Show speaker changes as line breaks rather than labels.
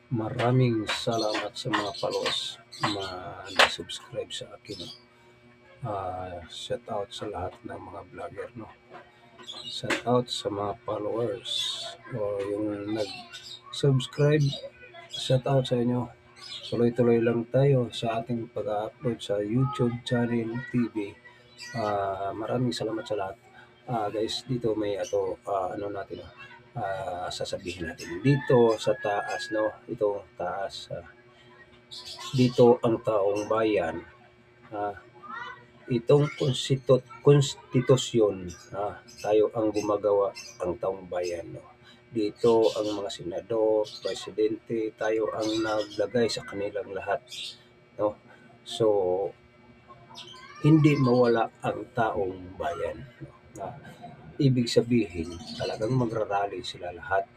Maraming salamat sa mga followers na subscribe sa akin. Shout out sa lahat ng mga vlogger, no? Shout out sa mga followers o yung nag-subscribe. Shout out sa inyo. Tuloy-tuloy lang tayo sa ating pag-upload sa YouTube channel TV. Maraming salamat sa lahat. Guys, dito may ano natin, sasabihin natin. Dito sa taas, no? Ito, taas. Dito ang taong bayan. Itong konstitusyon, tayo ang gumagawa, ang taong bayan, no? Dito ang mga senador, presidente, tayo ang naglagay sa kanilang lahat, no? So, hindi mawala ang taong bayan, no? Ibig sabihin, talagang magrarally sila lahat